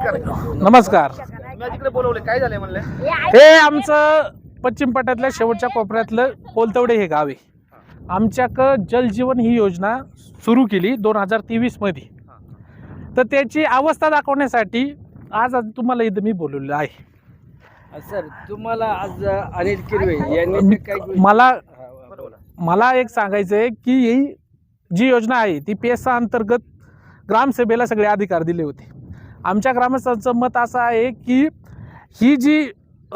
नमस्कार. नमस्कार. तुम्ही तिकडे बोलवले, काय झालंय म्हणले? हे आमचं पश्चिम पट्ट्यातल्या शेवटच्या कोपऱ्यातलं कोलतवडे हे गाव आहे. आमच्याक जलजीवन ही योजना सुरू केली 2023 मध्ये. तर त्याची अवस्था दाखवण्यासाठी आज तुम्हाला इथं मी बोलवलेलं आहे. सर, तुम्हाला आज अनिल किरवे यांनी काय मला एक सांगायचं आहे की ही जी योजना आहे ती पेसा अंतर्गत ग्रामसभेला सगळे अधिकार दिले होते. आमच्या ग्रामस्थांचं मत असं आहे की ही जी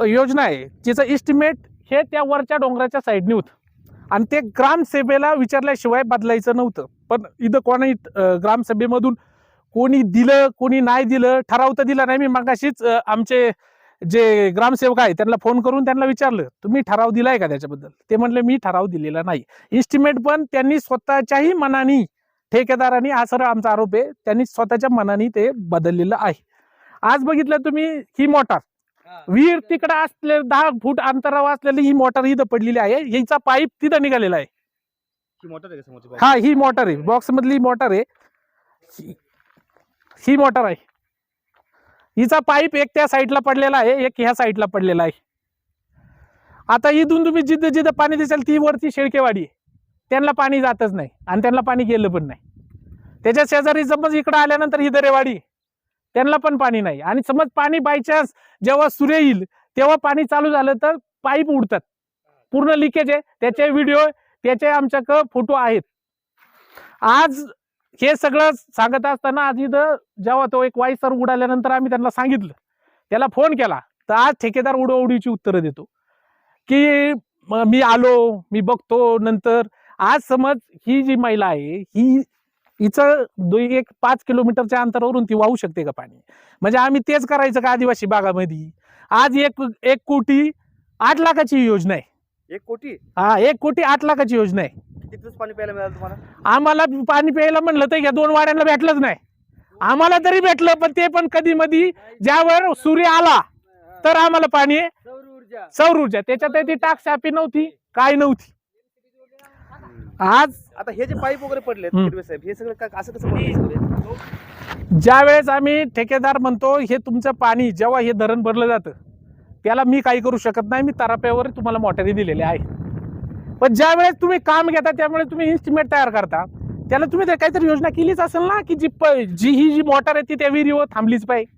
योजना आहे तिचं इस्टिमेट हे त्या वरच्या डोंगराच्या साईडने होतं आणि ते ग्रामसभेला विचारल्याशिवाय बदलायचं नव्हतं. पण इथं कोणी ग्रामसभेमधून कोणी दिलं कोणी नाही दिलं ठराव तर दिला नाही. मी मगाशीच आमचे जे ग्रामसेवक आहे त्यांना फोन करून त्यांना विचारलं तुम्ही ठराव दिलाय का त्याच्याबद्दल. ते म्हणले मी ठराव दिलेला नाही. इस्टिमेट पण त्यांनी स्वतःच्याही मनाने ठेकेदारांनी, हा सरळ आमचा आरोप आहे, त्यांनी स्वतःच्या मनाने ते बदललेलं आहे. आज बघितलं तुम्ही ही मोटार विहीर तिकडे असले 10 फूट अंतरावर असलेली ही मोटार इथं पडलेली आहे. हिचा पाईप तिथं निघालेला आहे. हा ही मोटार आहे, बॉक्स मधली मोटार आहे. ही मोटार आहे. हिचा पाईप एक त्या साईडला पडलेला आहे, एक ह्या साईडला पडलेला आहे. आता इथून तुम्ही जिथं जिथं पाणी दिसेल ती वरती शेळकेवाडी आहे. त्यांना पाणी जातच नाही आणि त्यांना पाणी गेलं पण नाही. त्याच्या शेजारी समज इकडे आल्यानंतर ही दरेवाडी, त्यांना पण पाणी नाही. आणि समज पाणी बायचान्स जेव्हा सूर्य येईल तेव्हा पाणी चालू झालं तर पाईप उडतात, पूर्ण लिकेज आहे. त्याचे व्हिडिओ त्याचे आमच्याकडे फोटो आहेत. आज हे सगळं सांगत असताना आज इथं जेव्हा तो एक वाईसर उडाल्यानंतर आम्ही त्यांना सांगितलं, त्याला फोन केला, तर आज ठेकेदार उडवडीची उत्तरं देतो की मी आलो, मी बघतो नंतर. आज समज ही जी महिला आहे ही हिचं 5 किलोमीटरच्या अंतरावरून ती वाहू शकते का पाणी? म्हणजे आम्ही तेच करायचं का आदिवासी भागामध्ये? आज 1 कोटी 8 लाखाची योजना आहे. 1 कोटी? हा, 1 कोटी 8 लाखाची योजना आहे. कितीच पाणी प्यायला मिळालं तुम्हाला? आम्हाला पाणी प्यायला म्हणलं तर या 2 वाड्यांना भेटलंच नाही. आम्हाला तरी भेटलं, पण ते पण कधी मधी ज्यावर सूर्य आला तर आम्हाला पाणी. सौर ऊर्जा त्याच्यात ती टाक छापी नव्हती, काय नव्हती. आज आता हे जे पाईप वगैरे पडले किरवे साहेब, हे सगळं असं कसं पडलं? ज्या वेळेस आम्ही ठेकेदार म्हणतो हे तुमचं पाणी जेव्हा हे धरण भरलं जातं त्याला मी काही करू शकत नाही, मी तराप्यावर तुम्हाला मोटारी दिलेली आहे. पण ज्या वेळेस तुम्ही काम घेता त्यामुळे तुम्ही इन्स्टिमेट तयार करता, त्याला तुम्ही काहीतरी योजना केलीच असेल ना की ही जी मोटार आहे ती त्या विहिरीवर थांबलीच पाहिजे.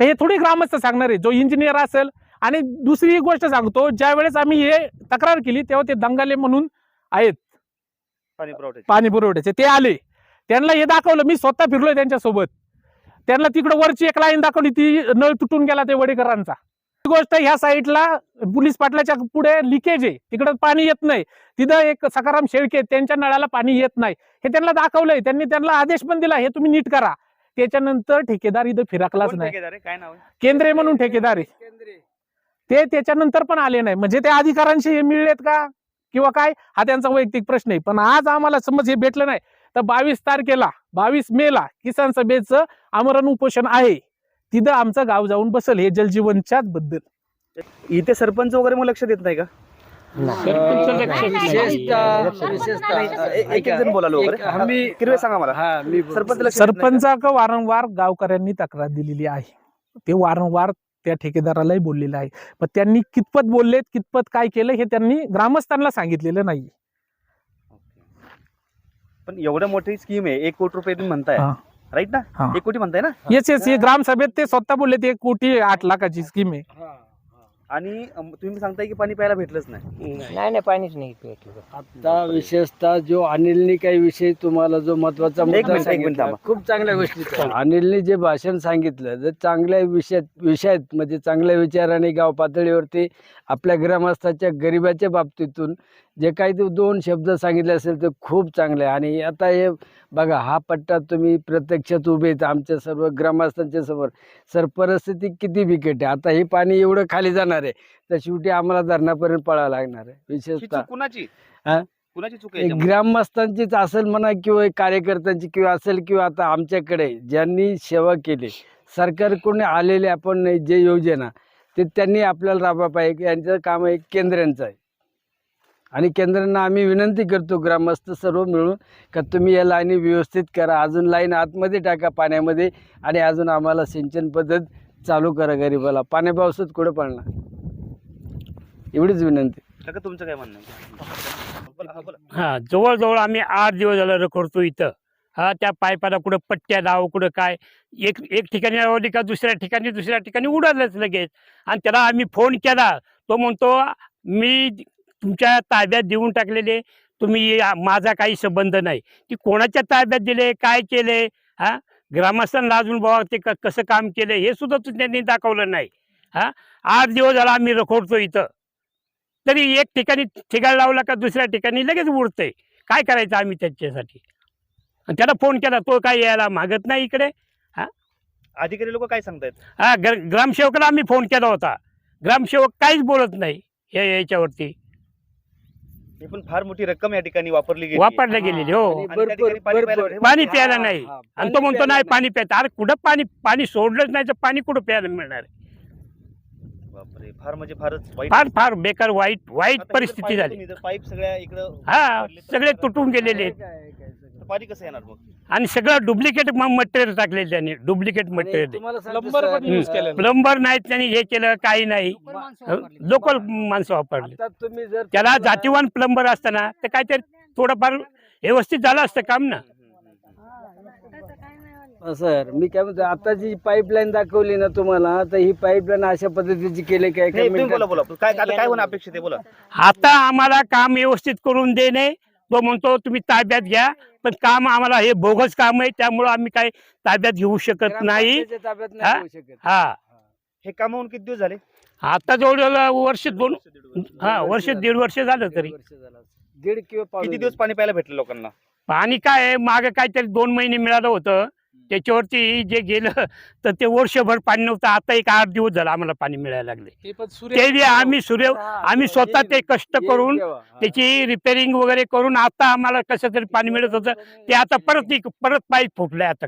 हे थोडी ग्रामस्थ सांगणार आहे, जो इंजिनियर असेल. आणि दुसरी एक गोष्ट सांगतो, ज्या वेळेस आम्ही हे तक्रार केली तेव्हा ते दंगाले म्हणून आहेत पाणी पुरवठ्याचे, ते आले. त्यांना हे दाखवलं, मी स्वतः फिरलोय त्यांच्यासोबत. त्यांना तिकडे वरची एक लाईन दाखवली, ती नळ तुटून गेला ते वडेकरांचा. ही गोष्ट ह्या साईडला पोलीस पाटलाच्या पुढे लिकेज आहे, तिकडे पाणी येत नाही. तिथं एक सकाराम शेळके त्यांच्या नळाला पाणी येत नाही, हे त्यांना दाखवलंय. त्यांनी त्यांना आदेश पण दिला, हे तुम्ही नीट करा. त्याच्यानंतर ठेकेदार इथं फिरकलाच नाही. काय नाव आहे? केंद्रे म्हणून ठेकेदार आहे, ते त्याच्यानंतर पण आले नाही. म्हणजे ते अधिकाऱ्यांशी हे मिळलेत का किंवा काय, हा त्यांचा वैयक्तिक प्रश्न आहे. पण आज आम्हाला समज हे भेटलं नाही तर 22 मेला किसान सभेचं आमरण उपोषण आहे. तिथं आमचं गाव जाऊन बसल हे जलजीवनच्याच बद्दल. इथे सरपंच वगैरे मग लक्ष देत नाही का? एक जण बोलालो वगैरे. किरवे सांगा मला, सरपंचाक वारंवार गावकऱ्यांनी तक्रार दिलेली आहे. ते वारंवार त्या ठेकेदारालाही बोललेलं आहे, पण त्यांनी कितपत बोललेत कितपत काय केलं हे त्यांनी ग्रामस्थांना सांगितलेलं नाही. पण एवढं मोठी स्कीम आहे, 1 कोटी रुपये तुम्ही म्हणताय, राईट ना? 1 कोटी म्हणताय ना? येस हे ग्रामसभेत ते स्वतः बोलले, 1 कोटी 8 लाखाची स्कीम आहे. आणि तुम्ही सांगताय की पाणी प्यायला भेटलंच नाही. नाही पाणीच नाही भेटलं. आता विशेषतः जो अनिलनी काही विषय तुम्हाला जो महत्वाचा मुद्दा, खूप चांगल्या गोष्टी अनिलनी जे भाषण सांगितलं, जर चांगल्या विषयात म्हणजे चांगल्या विचाराने गाव पातळीवरती आपल्या ग्रामस्थाच्या गरिबाच्या बाबतीतून जे काही ते 2 शब्द सांगितले असेल ते खूप चांगले. आणि आता हे बघा, हा पट्टा तुम्ही प्रत्यक्षात उभे आहेत आमच्या सर्व ग्रामस्थांच्या समोर. सर, परिस्थिती किती बिकट आहे. आता हे पाणी एवढं खाली जाणार आहे तर शेवटी आम्हाला धरणापर्यंत पळावं लागणार आहे. विशेषतः कुणाची चूक आहे? ग्रामस्थांचीच असेल म्हणा किंवा कार्यकर्त्यांची किंवा असेल, किंवा आता आमच्याकडे ज्यांनी सेवा केली, सरकारकडून आलेले आपण जे योजना ते त्यांनी आपल्याला राबवा पाहिजे. यांचं काम एक केंद्रांचं आहे. आणि केंद्रांना आम्ही विनंती करतो ग्रामस्थ सर्व मिळून का तुम्ही या लाईनी व्यवस्थित करा, अजून लाईन आतमध्ये टाका पाण्यामध्ये, आणि अजून आम्हाला सिंचन पद्धत चालू करा गरीबाला. पाण्या पावसात कुठं पडणार, एवढीच विनंती. काका तुमचं काय म्हणणं आहे? बोला, हा, बोला. हा, जवळजवळ आम्ही 8 दिवस झालं रखडतो इथं. हा, त्या पायपाला कुठं पट्ट्या लाव, कुठं काय, एक ठिकाणी लावली का दुसऱ्या ठिकाणी उडालच लगेच. आणि त्याला आम्ही फोन केला, तो म्हणतो मी तुमच्या ताब्यात देऊन टाकलेले, तुम्ही माझा काही संबंध नाही. ती कोणाच्या ताब्यात दिले, काय केले, हा, ग्रामस्थांना अजून बाबा ते कसं काम केलं हे सुद्धा त्यांनी दाखवलं नाही. हा, 8 दिवस झाला आम्ही रखडतो इथं, तरी एक ठिकाणी ठिकाण लावला का दुसऱ्या ठिकाणी लगेच उडतंय. काय करायचं आम्ही त्याच्यासाठी? आणि त्याला फोन केला, तो काय यायला मागत नाही इकडे. अधिकारी लोक काय सांगतायत? हा, ग्रामसेवकाला आम्ही फोन केला होता, ग्रामसेवक काहीच बोलत नाही याच्यावरती. ही पण फार मोठी रक्कम या ठिकाणी वापरली गेलेली. हो, आणि आणि त्या ठिकाणी पाणी प्यायला भेटेल. पाणी प्यायला नाही. हा, आणि तो म्हणतो प्यायला नाही पाणी प्यायचं. अरे कुठं पाणी सोडलंच नाही तर पाणी कुठं प्यायला मिळणार? बापरे, फार म्हणजे फारच वाईट. फार बेकार वाईट परिस्थिती झाली. पाईप सगळ्या इकडं हा, सगळे तुटून गेलेले आहेत. पाणी कसं येणार मग? आणि सगळं डुप्लिकेट मटेरियल टाकलेलं त्यांनी, डुप्लिकेट मटेरियल. प्लंबर पण यूज केलेलं. प्लंबर नाहीत, त्यांनी हे केलं काही नाही, लोकल माणसं वापरली. आता तुम्ही जर त्याला जातीवान प्लंबर असताना तर काहीतरी थोडंफार व्यवस्थित झालं असतं काम ना. सर मी काय म्हणतो, आता जी पाईपलाईन दाखवली ना तुम्हाला, तर ही पाईपलाईन अशा पद्धतीची केली काय? नाही, तुम्ही बोला बोला, काय आता काय होणं अपेक्षित आहे बोला. आता आम्हाला काम व्यवस्थित करून देणे. तो म्हणतो तुम्ही ताब्यात घ्या, पण काम आम्हाला हे बोगस काम आहे, त्यामुळं आम्ही काही ताब्यात घेऊ शकत नाही. ग्रामपंचायतीच्या ताब्यात नाही घेऊ शकत. हा, हे काम होऊन किती दिवस झाले? आता जवळजवळ वर्ष 1.5 वर्ष झालं तरी. दीड किंवा किती पावणे दिवस पाणी प्यायला भेटलं लोकांना? पाणी काय मागे काहीतरी 2 महिने मिळालं होतं, त्याच्यावरती जे गेलं तर ते वर्षभर पाणी नव्हतं. आता एक 8 दिवस झालं आम्हाला पाणी मिळायला लागले. ते बी आम्ही स्वतः ते कष्ट करून त्याची रिपेअरिंग वगैरे करून आता आम्हाला कसं तरी पाणी मिळत होतं. ते आता परत पाईप फुटलंय आता.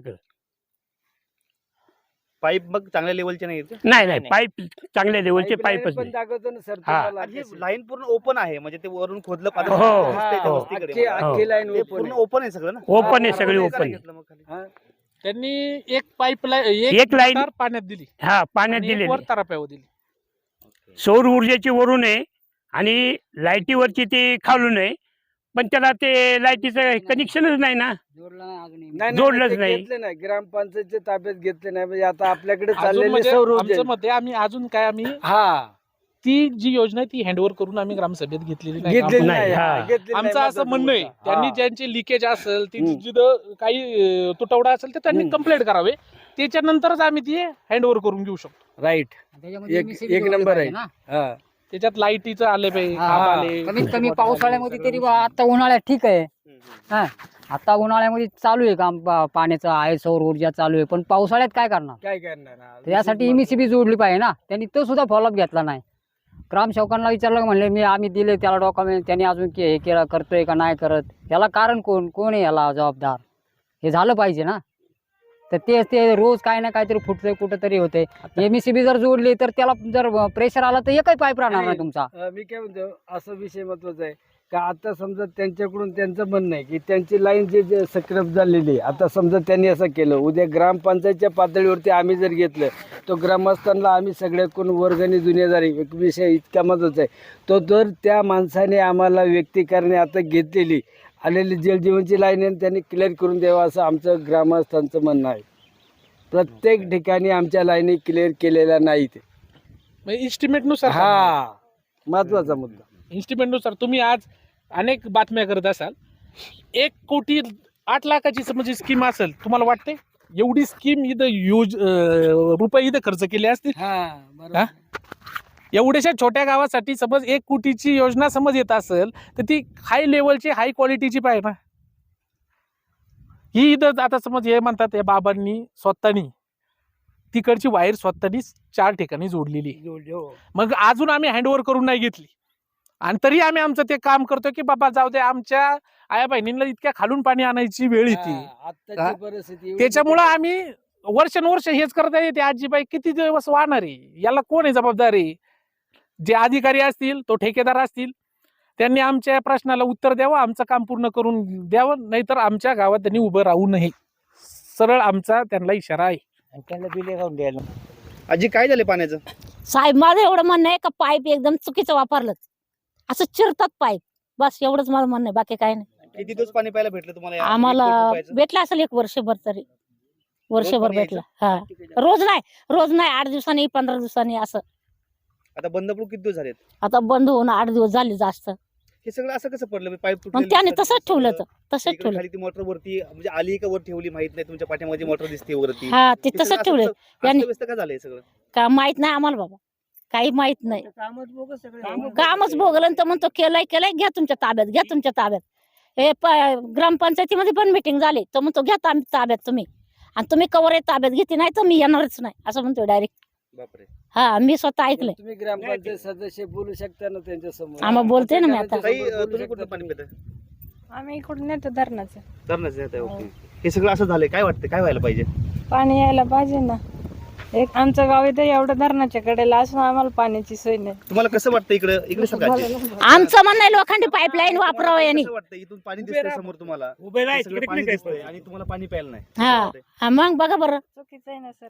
पाईप मग चांगल्या लेवलचे नाही आहेत? नाही, पाईप चांगल्या लेवलचे पाईपच पण नाही. दाखवतो ना सर हा. तुम्हाला. आणि हे लाईन पूर्ण ओपन आहे, म्हणजे ते वरून खोदलं हो, दिसतंय त्या हो. वस्तीकडे मला. अख्खी लाईन ते ओपन पूर्ण आहे. ओपन आहे सगळं ना? ओपन आहे, सगळी काय ओपन आहे. घेतलं मग खाली? हा. त्यांनी एक पाईपलाईन एक लाईन तार पाण्यात दिली, हा पाण्यात आणि एक दिलेली वर ताराप्यावर दिली. सौर ऊर्जेची वरून आहे आणि लाईटीवरची ती खालून आहे, पण त्याला ते लाईटीचं कनेक्शनच नाही ना. नाही, जोडलंच ते नाही. घेतलं नाही, ग्रामपंचायतच्या ताब्यात घेतले नाही. म्हणजे आता आपल्याकडे अजून चाललेली म्हणजे सौर ऊर्जा आमचं मत आहे, आम्ही अजून काय आम्ही हा ती जी योजना आहे ती हँडओव्हर करून आम्ही ग्रामसभेत घेतलेली नाही. घेतलेली नाही, नाही. हा. हा, घेतलेली नाही. आमचं असं म्हणणं आहे, हा. त्यांनी ज्यांचे लिकेज असेल ती हम्म. जिथं काही तुटवडा असेल तर त्यांनी हम्म. कंप्लेंट करावे, त्याच्यानंतरच आम्ही ती हँडओव्हर करून घेऊ शकतो. राईट, एक नंबर आहे. हा. त्याच्यात लाईटीचं आले पाहिजे, हा. खांब आले. कमीत कमी पावसाळ्यामध्ये तरी आता उन्हाळ्यात ठीक आहे. हा, आता उन्हाळ्यामध्ये चालू आहे काम, पाण्याचं आहे, सौर ऊर्जा चालू आहे, पण पावसाळ्यात काय करणार? काय करणार हा? त्यासाठी एमएससीबी जोडली पाहिजे ना. त्यांनी तो सुद्धा फॉलोअप घेतला नाही. ग्रामसेवकांना विचारलं, म्हणले आम्ही दिले त्याला डॉक्युमेंट, त्यांनी अजून हे केलं, करतोय का नाही करत, याला कारण कोण आहे याला जबाबदार? हे झालं पाहिजे ना. तर ते रोज काय ना काहीतरी फुटतंय, कुठंतरी होतंय. एमएससीबी जर जोडली तर त्याला जर प्रेशर आला तर एकही पाईप राहणार नाही तुमचा. मी काय म्हणतो, असा विषय महत्वाचा आहे का आता समजा त्यांच्याकडून त्यांचं म्हणणं आहे की त्यांची लाईन जे सक्रिय झालेली आहे, आता समजा त्यांनी असं केलं, उद्या ग्रामपंचायतच्या पातळीवरती आम्ही जर घेतलं तर ग्रामस्थांना आम्ही सगळ्याकडून वर्गणी दुनियादारी एक विषय इतका महत्वाचा आहे. तो जर त्या माणसाने आम्हाला व्यक्तीकारणे आता घेतलेली आलेली जलजीवनची लाईन आहे त्यांनी क्लिअर करून द्यावा असं आमचं ग्रामस्थांचं म्हणणं आहे. प्रत्येक ठिकाणी आमच्या लाईनी क्लिअर केलेल्या नाहीत. इस्टिमेटनुसार हा महत्वाचा मुद्दा. इन्स्टिमेंटनुसार तुम्ही आज अनेक बातम्या करत असाल, 1,08,00,000ची म्हणजे स्कीम असेल, तुम्हाला वाटते एवढी स्कीम इथं रुपये इथं खर्च केले असतील? हा? एवढ्याशा छोट्या गावासाठी समज 1 कोटीची योजना समज येत असेल तर ती हाय लेवलची, हाय क्वालिटीची पाहिजे ना. ही इथं आता समज हे म्हणतात या बाबांनी स्वतःनी तिकडची वायर स्वतःनी 4 ठिकाणी जोडलेली. मग अजून आम्ही हँडओव्हर करून नाही घेतली, आणि तरी आम्ही आमचं ते काम करतो की बाबा जाऊ दे, आमच्या आया बहिणींना इतक्या खालून पाणी आणायची वेळ येते. आत्ताची परिस्थिती एवढी त्याच्यामुळं आम्ही वर्षानुवर्ष हेच करता येते. आजीबाई किती दिवस वाहणार आहे, याला कोण आहे जबाबदार आहे? जे अधिकारी असतील, तो ठेकेदार असतील, त्यांनी आमच्या या प्रश्नाला उत्तर द्यावं, आमचं काम पूर्ण करून द्यावं, नाहीतर आमच्या गावात त्यांनी उभं राहू नये. सरळ आमचा त्यांना इशारा आहे. आजी काय झाले पाण्याचं? साहेब माझं एवढं म्हणणं आहे का पाईप एकदम चुकीचं वापरलं, असं चिरतात पाईप, बस एवढंच माझं म्हणणं आहे, बाकी काय नाही. किती दिवस पाणी प्यायला भेटलं तुम्हाला या आम्हाला 1 कोटी रुपयाचं? भेटलं असेल 1 वर्षभर तरी, वर्षभर पाणी भेटलं. हा रोज नाही 8 दिवसांनी 15 दिवसांनी असं. आता बंद पडून किती दिवस झालेत? आता बंद होऊन 8 दिवस झाले जास्त. हे सगळं असं कसं पडलं? पाईप मग त्याने तसंच ठेवलं तसंच ठेवलं. खाली ती मोटर वरती म्हणजे आली का वर ठेवली माहित नाही, तुमच्या पाठीमध्ये मोटर दिसते वरती. हा ते हे सगळं तसंच ठेवलं. असं यांनी- अस्तव्यस्त का झालंय सगळं? का माहित नाही आम्हाला बाबा, काही माहित नाही. कामच भोगलं तर म्हणतो केलंय घ्या तुमच्या ताब्यात. हे ग्रामपंचायतीमध्ये पण मीटिंग झाली, तर म्हणतो घ्या ताब्यात तुम्ही, आणि तुम्ही कवर ताब्यात घेते नाही तर मी येणारच नाही असं म्हणतो डायरेक्ट. बापरे. हा मी स्वतः ऐकलंय. तुम्ही ग्रामपंचायत सदस्य बोलू शकता ना त्यांच्या समोर. आम्हाला बोलते ना मी आता. ताई, तुम्ही कुठलं पाणी पिता? आम्ही इकडून येतो धरणाचं. धरणाचं येत आहे, ओके. हे सगळं असं झालंय, काय वाटतं काय व्हायला पाहिजे? पाणी यायला पाहिजे ना. एक आमचं गाव इथं एवढं धरणाच्या कडेला असून आम्हाला पाण्याची सोय नाही. तुम्हाला कसं वाटतं इकडे सरकारचे? आमचं म्हणणं आहे लोखंडी पाईपलाईन वापरावं यांनी. कसं वाटतं इथून पाणी दिसतंय समोर तुम्हाला, उभे राहा, हे सगळं तिकडे पाणी काय दिसतंय आणि तुम्हाला पाणी प्यायला नाही? हा मग बघा बरं. चुकीचं आहे ना सर.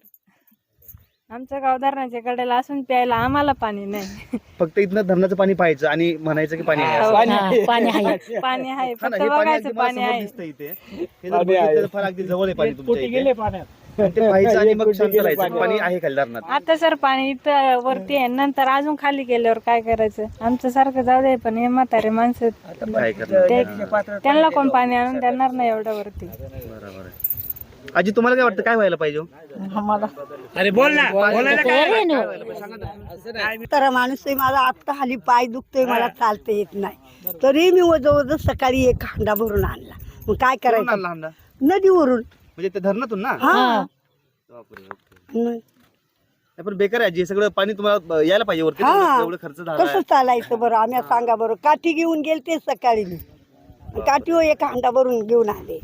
आमचं गाव धरणाच्या कडेला असून प्यायला आम्हाला पाणी नाही. फक्त इथनं धरणाचं पाणी पाहायचं आणि म्हणायचं की पाणी आहे असं. हा, पाणी आहे. पाणी आहे, हा ना, फक्त हे पाणी बघायचं अगदी मला पाणी समोर आहे. दिसतंय इथे. हे जर बघितलं तर फार अगदी जवळ आहे पाणी तुमच्या इथे. गेले पाण्यात. आणि ते पाहायचं आणि मग शांत राहायचं. पाणी आहे खाली धरणात. आता सर पाणी इथं वरती आहे, नंतर अजून खाली गेल्यावर काय करायचं? आमचं सारखं जाऊ दे, पण हे म्हातारे माणसं काय करणार? त्यांना कोण पाणी आणून देणार नाही एवढं वरती. बरोबर आहे. आजी तुम्हाला काय वाटतं काय व्हायला पाहिजे? अरे बोल ना, बोलायला काय? अरे नो. तर माणूस आहे माझा, आत्ता खाली पाय दुखतोय, मला चालता येत नाही, तरी मी वजवज सकाळी एक हांडा भरून आणला. मग काय कुठून करायचं? आणला हंडा? नदीवरून. म्हणजे ते धरणातून ना? हा बापरे, ओके. न- नाही, पण बेकार आहे आजी, हे सगळं पाणी तुम्हाला यायला पाहिजे वरती. हा. एवढं खर्च झाला कसं चालायचं बरं? आम्ही सांगा बरं. काठी घेऊन गेलते सकाळी मी, काठीवर एक हांडा भरून घेऊन आले.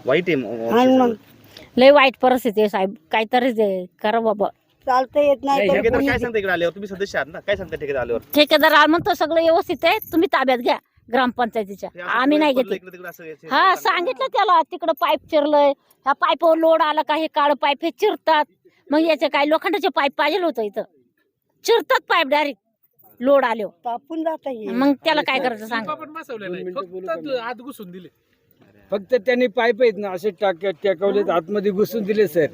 वाईट आहे. आणि मग लय वाईट परिस्थिती आहे साहेब, काहीतरी करा बाबा. चालता येत नाही तर ठेकेदार कोणी- काय सांगता इकडे आल्यावर? तुम्ही सदस्य आहात ना, काय सांगता ठेकेदार आल्यावर? ठेकेदार म्हणतो सगळं व्यवस्थित आहे, तुम्ही ताब्यात घ्या ग्रामपंचायतीच्या. हे असं आम्ही नाही पडलं घेते. इकडे तिकडे असं याचे- हा सांगितलं त्याला, तिकडं पाईप चिरलंय, ह्या पाईपवर लोड आला का हे काळं पाईप हे चिरतात. मग याचे काय लोखंडाचे पाईप पाहिजे होतं, इथं चिरतात पाईप डायरेक्ट लोड आले. तापून जाता येईल. मग त्याला काय करायचं सांगा. पण बसवलेलं आहे. फक्त आत घुसून दिले. फक्त त्यांनी पाईप आहेत ना असे टाकवलेत, आतमध्ये घुसून दिले सर.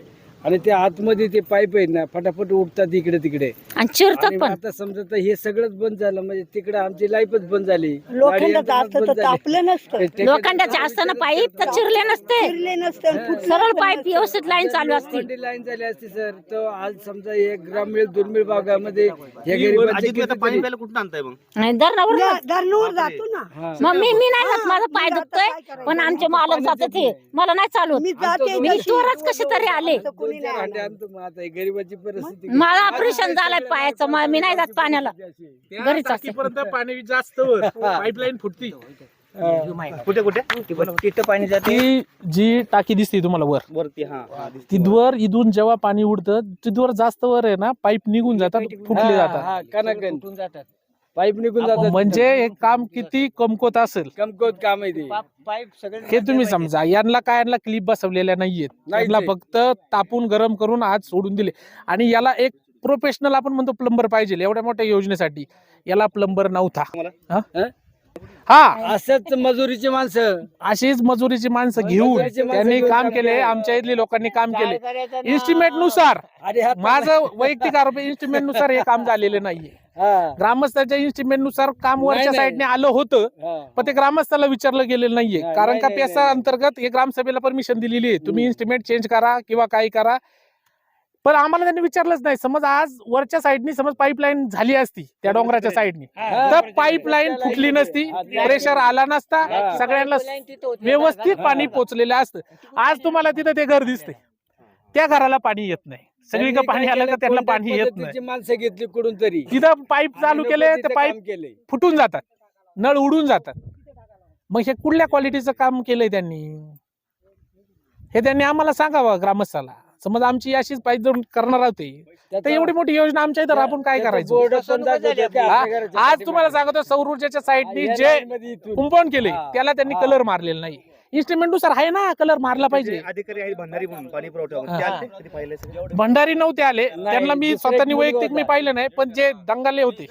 आणि त्या आतमध्ये ते पाईप आहेत ना फटाफट उठतात इकडे तिकडे. आणि चिरतात आणि पण. आता समजा तर हे सगळंच बंद झालं, म्हणजे तिकडे आमची लाईफच बंद झाली. गाडी लोखंडाचं यंत्रणा असतं बंद तर झाली. तापलं नसतं, लोखंडाचे असताना पाईप तर चिरले नसते, फिरले नसतं आणि फुटलं सरळ नसतं. पाईप व्यवस्थित लाईन चालू असते. लोखंडी लाईन झाली असती सर, तर आज समजा हे ग्रामीण दुर्मिळ भागामध्ये हे आजी गरिबांचे तुम्ही आता पाणी कितीतरी- प्यायला कुठून आणताय मग? आणि धरणावर धरणावर जातो ना. हा. मग मी नाही जात, माझं पाय आता दुखतोय, काय करायचं? पण आमचे मालक जातात ते, मला नाही चालू. मी जाते मी चोरच कसे तरी आले. कोणी दोन-चार नाही हांडे आणणार. आणतो मग आता हे गरिबाची परिस्थिती. मला ऑपरेशन झालंय पायाचं, मग मी नाही जात पाण्याला, घरीच असते. टाकीपर्यंत पाणी जास्त वर पाईपलाईन फुटती. कुठे कुठे? ती जी टाकी दिसते तुम्हाला वर, वरती. हा हा, दिसतंय. तिथवर इथून जेव्हा पाणी उडतं तिथवर जास्त वर आहे ना, पाईप निघून जातात, फुटले जातात. हा, कणाकण जातात, पाईप निघून जातात. म्हणजे हे काम किती कमकोत असेल कमकोत काम आहे ते. हे तुम्ही समजा. यांना काय, यांना क्लिप बसवलेल्या नाहीयेत, नाहीच यांना आहे. फक्त तापून गरम करून आज सोडून दिले. आणि याला एक प्रोफेशनल आपण म्हणतो प्लंबर पाहिजे एवढ्या मोठ्या योजनेसाठी, याला प्लंबर नव्हता. हा, असंच मजुरीची माणसं अशीच मजुरीची माणसं घेऊन मजुरीची माणसं त्यांनी घेऊन काम काम केले. केलं. आमच्या इथली लोकांनी काम केले. इन्स्टिमेट नुसार, अरे हा माझं वैयक्तिक आरोप, इन्स्टिमेट नुसार हे काम झालेलं नाहीये. हा, ग्रामस्थाच्या इन्स्टिमेट नुसार काम वरच्या नाही. साईडने आलं होतं, हा. पण ते ग्रामस्थाला विचारलं गेलेलं नाहीये. नाही, कारण का नाही, पेसा नाही. अंतर्गत हे ग्रामसभेला परमिशन दिलेली आहे, तुम्ही इन्स्टिमेट चेंज करा किंवा काही करा. पण आम्हाला त्यांनी विचारलंच नाही. समज आज वरच्या साईडनी समज पाईपलाईन झाली असती त्या डोंगराच्या साईडनी, तर पाईपलाईन फुटली नसती, प्रेशर आला नसता, सगळ्यांना व्यवस्थित पाणी पोचलेलं असतं. आज तुम्हाला तिथं ते घर दिसते, त्या घराला पाणी येत नाही. सगळीकडे पाणी आलं का त्यांना पाणी येत नाही. पद्धतीची माणसं घेतली कुठून तरी, तिथं पाईप चालू केले तर पाईप केले. फुटून जातात, नळ उडून जातात. मग हे कुठल्या क्वालिटीचं काम केलंय त्यांनी, हे त्यांनी आम्हाला सांगावं ग्रामस्थाला. समज आमची अशीच पाईप जर करणार होते तर एवढी मोठी योजना आमच्या इथं आपण काय करायचं? बोर्ड पण दाखवतो की हा, आपल्या घराच्या आज तुम्हाला सांगतो सौर ऊर्जेच्या साईडनी या जे लाईनमध्ये इथून. कुंपण केले हा. त्याला त्यांनी हा. कलर मारलेला नाही. इन्स्ट्रुमेंट नुसार आहे ना, कलर मारला पाहिजे. अधिकारी आहेत भंडारी म्हणून पाणी पुरवठ्यावर हा. ते आलते? कधी पाहिलं असेल? भंडारी नव्हते आले, नाही, त्यांना मी दुसरा स्वतःनी एक वैयक्तिक मुलगा मी होता. पाहिलं नाही, पण जे दंगाले होते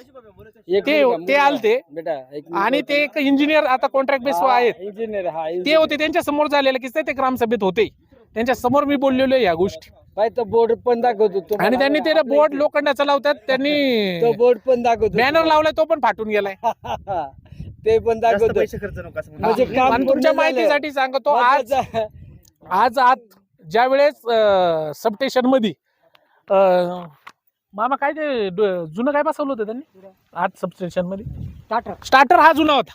एक ते मुलगा- ते आलते बेटा एक मुलगा आणि होता. ते एक इंजिनियर आता कॉन्ट्रॅक्ट बेस हा, आहेत इंजिनियर हा ते इंजिनियर. होते, त्यांच्या समोर झालेलं की ते ग्रामसभेत होते, त्यांच्या समोर मी बोललेलो आहे या गोष्टी. पाय तो बोर्ड पण दाखवतो तुम्हाला. आणि त्यांनी ते आपल्या बोर्ड इथे. लोखंडाचा लावतात, तो त्यांनी बोर्ड पण दाखवतो बॅनर लावलाय तो पण फाटून गेलाय. ते पण जास्त दाखवतो. पैसे खर्च नको असं म्हणजे म्हणतो. काम आणि पूर्ण तुमच्या झालं. माहितीसाठी सांगतो, आज महत्वाचं- ज्या वेळेस सबस्टेशन मध्ये मामा काय ते जुनं काय बसवलं होतं त्यांनी आज सबस्टेशन मध्ये? स्टार्टर हा जुना होता,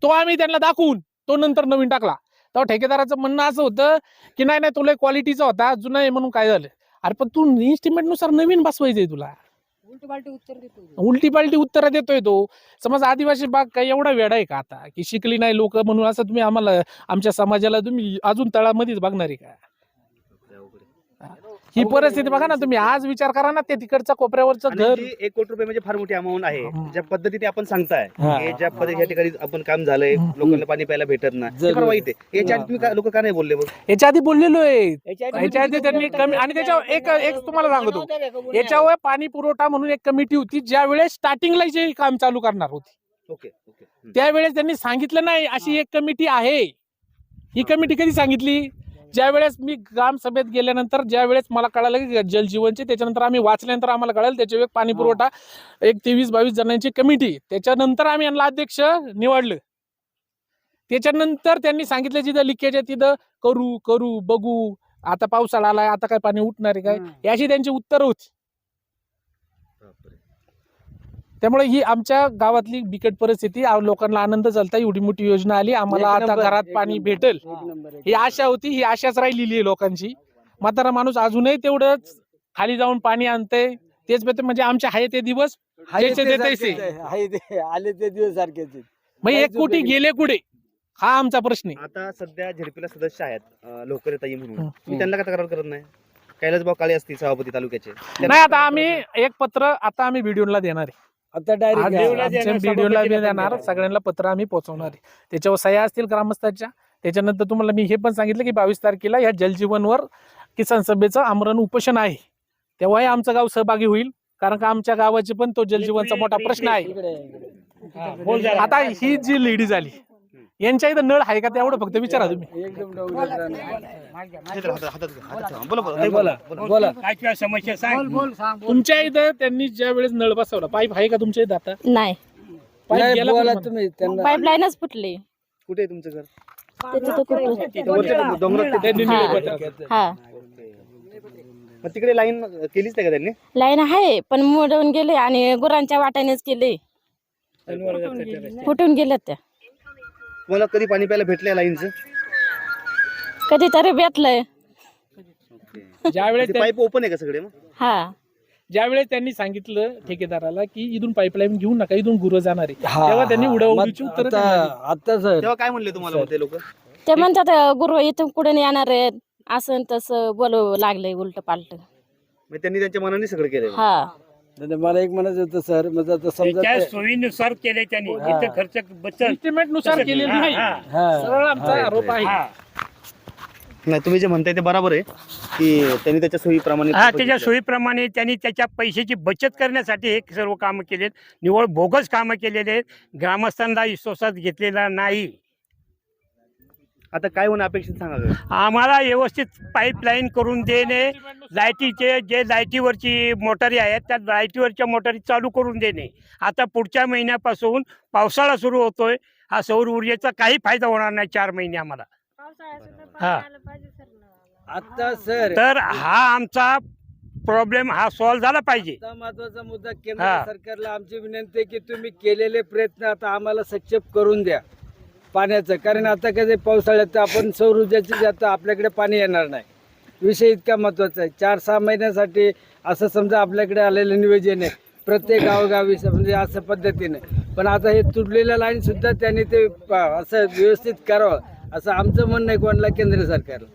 तो आम्ही त्यांना दाखवून तो नंतर नवीन टाकला. तेव्हा ठेकेदाराचं म्हणणं असं होतं की नाही नाही तुला क्वालिटीचा होता, जुना आहे म्हणून काय झालं? अरे पण तू इन्स्ट्रुमेंट नुसार नवीन बसवायचंय, तुला उलटी पालटी उत्तर देतोय तो. समज आदिवासी भाग काय एवढा वेडा आहे का आता की शिकली नाही लोक म्हणून असं तुम्ही आम्हाला आमच्या समाजाला तुम्ही अजून तळामध्येच बघणार आहे का? ही परिस्थिती बघा ना तुम्ही, आज विचार करा ना, ते तिकडच्या कोपऱ्यावरचं आणि घर. जी 1 कोटी रुपये म्हणजे फार मोठी अमाऊंट आहे. ज्या पद्धतीने आपण सांगताय हा. की ज्या पद्धती या ठिकाणी आपण काम झालंय, लोकांना पाणी प्यायला भेटत नाही, ते फार जरूर. वाईट आहे. याच्या आधी तुम्ही लोक का नाही बोलले बघ? याच्या आधी बोललेलो आहे, याच्या आधी त्यांनी कमी. आणि त्याच्यावर एक तुम्हाला सांगतो, याच्यावर पाणी पुरवठा म्हणून एक कमिटी होती, ज्या वेळेस स्टार्टिंगला जे काम चालू करणार होती ओके ओके हम्म. त्यावेळेस त्यांनी सांगितलं नाही अशी एक कमिटी आहे. ही कमिटी कधी सांगितली? ज्या वेळेस मी ग्रामसभेत गेल्यानंतर, ज्या वेळेस मला कळालं की जलजीवनचे, त्याच्यानंतर आम्ही वाचल्यानंतर आम्हाला कळालं त्याच्या एक पाणी पुरवठा एक 23-22 जणांची कमिटी. त्याच्यानंतर आम्ही यांना अध्यक्ष निवडलं. त्याच्यानंतर त्यांनी सांगितलं जिथं लिकेज आहे तिथं करू करू बघू, आता पावसाळा आलाय, आता काय पाणी उठणार आहे काय, याची त्यांची उत्तर होती. त्यामुळे ही आमच्या गावातली बिकट परिस्थिती, लोकांना आनंद झालता, एवढी मोठी योजना आली, आम्हाला एक आता नंबर, घरात एक पाणी नंबर, भेटेल एक नंबर, एक ही आशा होती. ही आशाच राहिलेली आहे लोकांची. म्हातारा माणूस अजूनही तेवढंच खाली जाऊन पाणी आणतंय, तेच म्हणजे आमचे आहे ते दिवस आहे त्याचे ते ते तैसे. सारखेच आहे. आहे ते आले ते दिवस सारखेच आहेत. मग काहीच 1 कोटी उपयोग गेले कुठे, हा आमचा प्रश्न आहे. आता सध्या झेडपीला सदस्य आहेत लोकरेताई म्हणून, हम्म. तुम्ही त्यांना का तक्रार करत नाही? कैलासभाऊ काळे असतील सभापती तालुक्याचे, नाही, आता आम्ही एक पत्र आता आम्ही व्हिडिओला देणार आहे. आता डायरेक्ट व्हिडिओला देणार, सगळ्यांना पत्र आम्ही पोहोचवणार आहे. त्याच्यावर सह्या असतील ग्रामस्थांच्या. त्याच्यानंतर तुम्हाला मी हे पण सांगितलं की 22 तारखेला या जलजीवनवर किसान सभेचं आमरण उपोषण आहे, तेव्हाही आमचं गाव सहभागी होईल, कारण का आमच्या गावाचे पण तो जलजीवनचा मोठा प्रश्न आहे. आता ही जी लेडी झाली, यांच्या इथं नळ आहे का तेवढं फक्त विचारा तुम्ही. एकदम डोंगरात राहणार. हातात घ्या. बोला बोला बोला काय तुझ्या समस्या सांग. तुमच्या इथं त्यांनी ज्या वेळेस नळ बसवला, पाईप आहे का तुमच्या इथं आता? नाही, पाईप नाही, गेला बोला कुठं? तुम्ही त्यांना. पाईपलाईनच फुटली. कुठे आहे तुमचं घर? तिथं कुठं? वरच्या डोंगरात ते- त्यांनी हा. दिलं पत्र. हा, मग तिकडे लाईन केलीच नाही का त्यांनी? लाईन आहे पण मोडून गेले आणि गुरांच्या वाट्यानेच केले, फुटून गेल्यात त्या. तुम्हाला कधी पाणी प्यायला भेटलंय लाईनचं? कधीतरी भेटलंय. ज्यावेळेस पाईप ओपन आहे का सगळे मग? हा, ज्यावेळेस त्यांनी सांगितलं ठेकेदाराला की इथून पाईपलाईन घेऊ नका, इथून गुरं जाणार आहे, हा, तेव्हा त्यांनी हा. उडवडीची मग उत्तर आता सर तेव्हा काय म्हणले तुम्हाला मग ते लोक? ते म्हणतात गुरु इथून कुठे नाही येणार आहेत, असं तसं बोलू लागलंय उलट पालट. मग त्यांनी त्यांच्या मनाने सगळं केलं. हा, मला एक म्हणायचं होतं सर, म्हणजे आता समजा त्याच्या ते- सोयीनुसार केले त्यांनी, हा. इथं खर्च बचत. एस्टिमेट नुसार केलेली नाही, हा. सरळ आमचा आरोप आहे. हा. नाही, तुम्ही जे म्हणताय ते बरोबर आहे की त्यांनी त्याच्या सोयीप्रमाणे हा, त्याच्या सोयीप्रमाणे त्यांनी त्याच्या पैशाची बचत करण्यासाठी हे सर्व कामं केलेत. निव्वळ बोगस कामं केलेले आहेत, ग्रामस्थांना विश्वासात घेतलेला नाही. आता काय होणं अपेक्षित सांगा बरं. आम्हाला व्यवस्थित पाईपलाईन करून देणे, लाईटीचे जे लाईटीवरची मोटारी आहेत त्या लाईटीवरच्या मोटारी चालू करून देणे. आता पुढच्या महिन्यापासून पावसाळा सुरू होतोय, हा सौर ऊर्जेचा काही फायदा होणार नाही 4 महिने आम्हाला. हा, आता सर तर हा आमचा प्रॉब्लेम हा सॉल्व्ह झाला पाहिजे. आता महत्वाचा मुद्दा, केंद्र हा. सरकारला आमची विनंती आहे की तुम्ही केलेले प्रयत्न आता आम्हाला सक्षम करून द्या पाण्याचं. कारण आता कसं पावसाळ्यात आपण सौर ऊर्जेची आता आपल्याकडे पाणी येणार नाही. विषय इतका महत्वाचा आहे. 4-6 महिन्यासाठी असं समजा आपल्याकडे आलेलं नियोजन आहे प्रत्येक गावोगावी, म्हणजे असं पद्धतीने. पण आता हे तुटलेल्या लाईन सुद्धा त्यांनी ते असं व्यवस्थित करावं असं आमचं म्हणणं आहे कोणाला, केंद्र सरकारला.